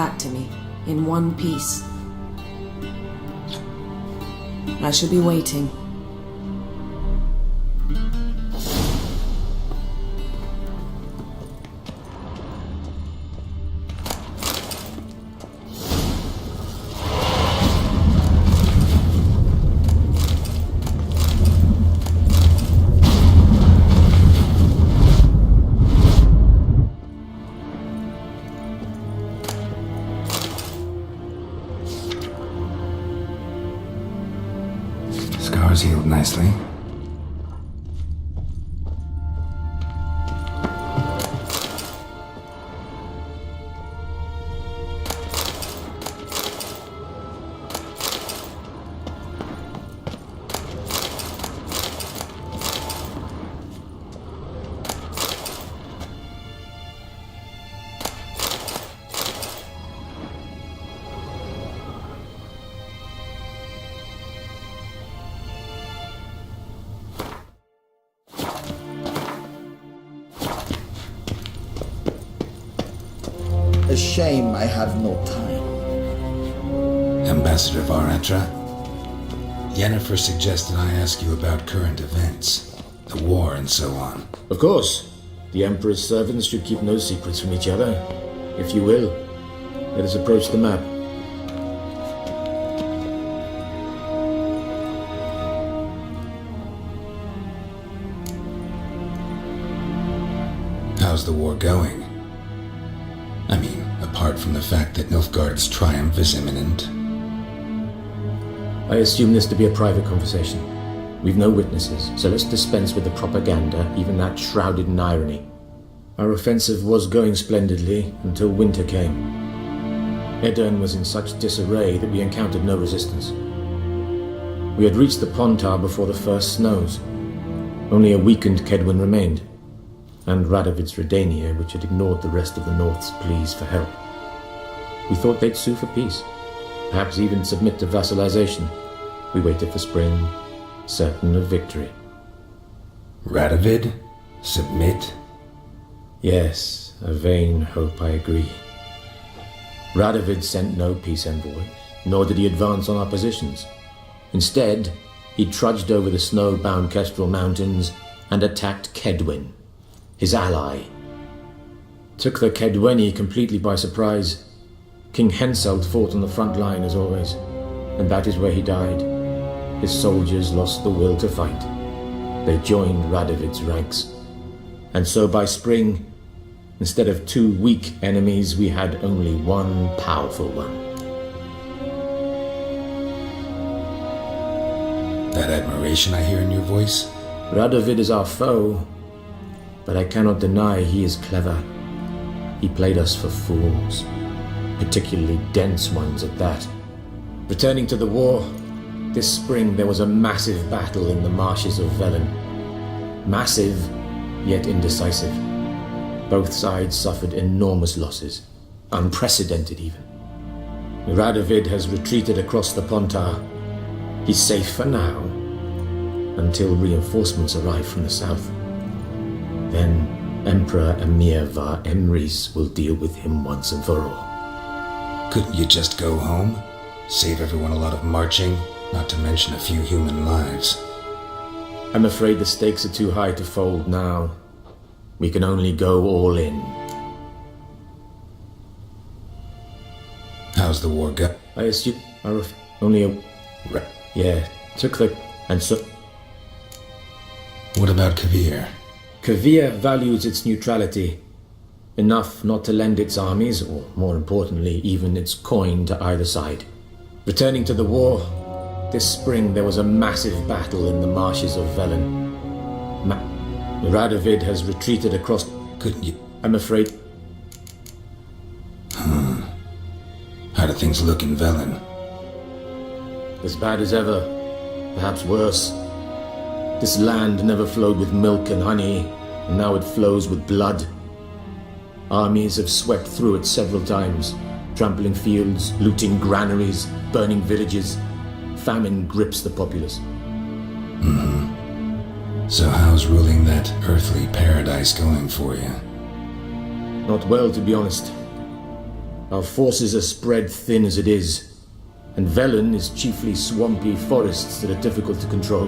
back to me, in one piece. I shall be waiting. Scars healed nicely. A shame I have no time. Ambassador Varatra, Yennefer suggested I ask you about current events, the war and so on. Of course. The Emperor's servants should keep no secrets from each other. If you will, let us approach the map. How's the war going? I mean, apart from the fact that Nilfgaard's triumph is imminent. I assume this to be a private conversation. We've no witnesses, so let's dispense with the propaganda, even that shrouded in irony. Our offensive was going splendidly until winter came. Aedirn was in such disarray that we encountered no resistance. We had reached the Pontar before the first snows. Only a weakened Kaedwen remained, and Radovid's Redania, which had ignored the rest of the North's pleas for help. We thought they'd sue for peace, perhaps even submit to vassalization. We waited for spring, certain of victory. Radovid? Submit? Yes, a vain hope, I agree. Radovid sent no peace envoys, nor did he advance on our positions. Instead, he trudged over the snow-bound Kestrel Mountains and attacked Kaedwen, his ally. Took the Kaedweni completely by surprise. King Henselt fought on the front line as always, and that is where he died. His soldiers lost the will to fight. They joined Radovid's ranks. And so by spring, instead of two weak enemies, we had only one powerful one. That admiration I hear in your voice? Radovid is our foe, but I cannot deny he is clever. He played us for fools, particularly dense ones at that. Returning to the war, this spring there was a massive battle in the marshes of Velen. Massive, yet indecisive. Both sides suffered enormous losses, unprecedented even. Radovid has retreated across the Pontar. He's safe for now, until reinforcements arrive from the south. Then Emperor Emhyr var Emreis will deal with him once and for all. Couldn't you just go home? Save everyone a lot of marching, not to mention a few human lives. I'm afraid the stakes are too high to fold now. We can only go all in. How's the war go? I assume only a... Yeah, took the... and so... What about Kovir? Kovir values its neutrality, enough not to lend its armies, or more importantly, even its coin to either side. Returning to the war, this spring there was a massive battle in the marshes of Velen. Radovid has retreated across... Couldn't you... I'm afraid... How do things look in Velen? As bad as ever, perhaps worse. This land never flowed with milk and honey, and now it flows with blood. Armies have swept through it several times, trampling fields, looting granaries, burning villages. Famine grips the populace. So how's ruling that earthly paradise going for you? Not well, to be honest. Our forces are spread thin as it is, and Velen is chiefly swampy forests that are difficult to control.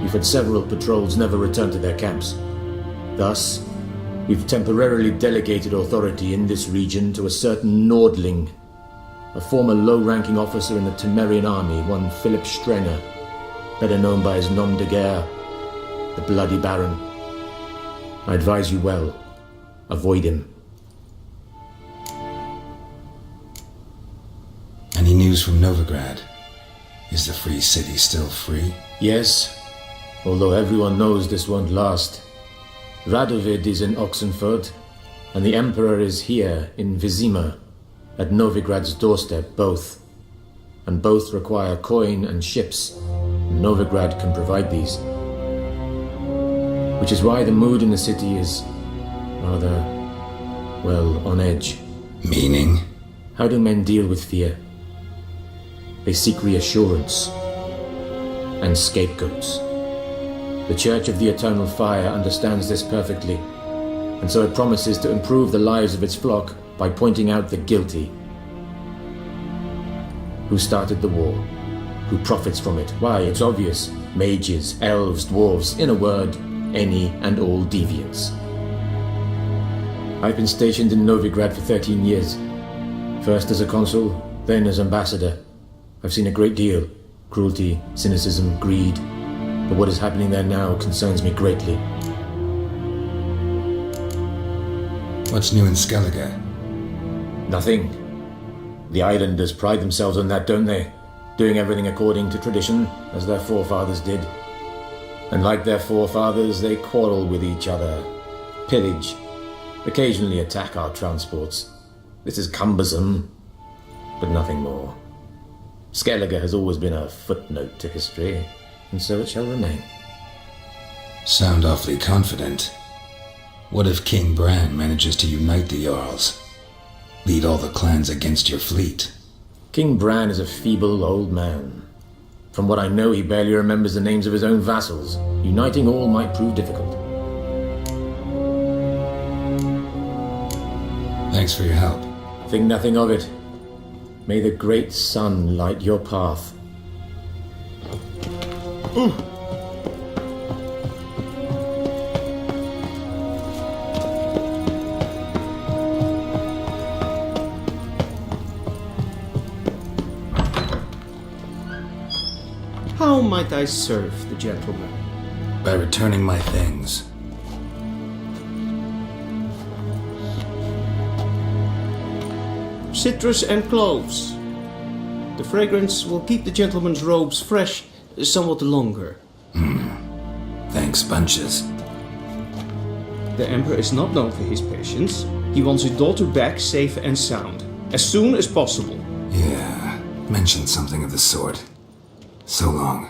We've had several patrols never return to their camps. Thus, we've temporarily delegated authority in this region to a certain Nordling, a former low-ranking officer in the Temerian army, one Philip Strenger, better known by his nom de guerre, the Bloody Baron. I advise you well, avoid him. Any news from Novigrad? Is the free city still free? Yes, although everyone knows this won't last. Radovid is in Oxenfurt, and the Emperor is here in Vizima, at Novigrad's doorstep, both. And both require coin and ships. Novigrad can provide these. Which is why the mood in the city is rather, well, on edge. Meaning? How do men deal with fear? They seek reassurance and scapegoats. The Church of the Eternal Fire understands this perfectly, and so it promises to improve the lives of its flock by pointing out the guilty. Who started the war? Who profits from it? Why, it's obvious. Mages, elves, dwarves, in a word, any and all deviants. I've been stationed in Novigrad for 13 years. First as a consul, then as ambassador. I've seen a great deal. Cruelty, cynicism, greed. But what is happening there now concerns me greatly. What's new in Skellige? Nothing. The islanders pride themselves on that, don't they? Doing everything according to tradition, as their forefathers did. And like their forefathers, they quarrel with each other, pillage, occasionally attack our transports. This is cumbersome, but nothing more. Skellige has always been a footnote to history, and so it shall remain. Sound awfully confident. What if King Bran manages to unite the Jarls? Lead all the clans against your fleet? King Bran is a feeble old man. From what I know, he barely remembers the names of his own vassals. Uniting all might prove difficult. Thanks for your help. Think nothing of it. May the great sun light your path. How might I serve the gentleman? By returning my things. Citrus and cloves. The fragrance will keep the gentleman's robes fresh somewhat longer. Thanks, bunches. The Emperor is not known for his patience. He wants his daughter back safe and sound, as soon as possible. Yeah, mentioned something of the sort. So long.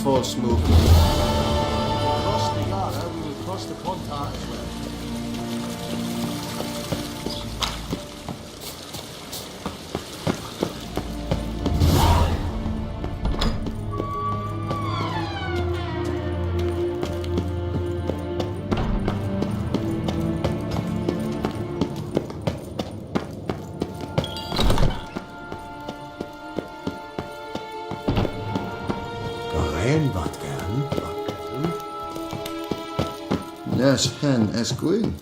force movement. Across the Yara, we will cross the Kontar as well. Yes, hen is green.